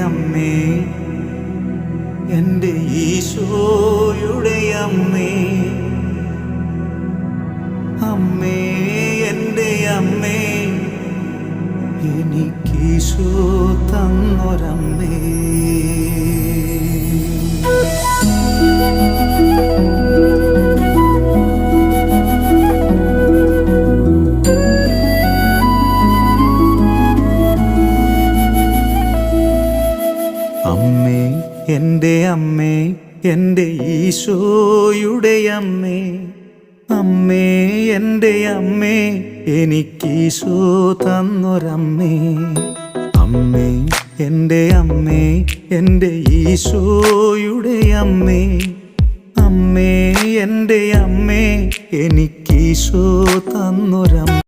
അമ്മേ, എൻ്റെ ഈശോയുടെ അമ്മേ, അമ്മേ എൻ്റെ അമ്മേ, എനിക്കീശോ തന്നൊരമ്മേ. അമ്മേ എൻ്റെ അമ്മേ, എൻ്റെ ഈശോയുടെ അമ്മേ, അമ്മേ എൻ്റെ അമ്മേ, എനിക്കീശോ തന്നൊരമ്മേ. അമ്മേ എൻ്റെ അമ്മേ, എൻ്റെ ഈശോയുടെ അമ്മേ, അമ്മേ എൻ്റെ അമ്മേ, എനിക്കീശോ തന്നൊരമ്മേ.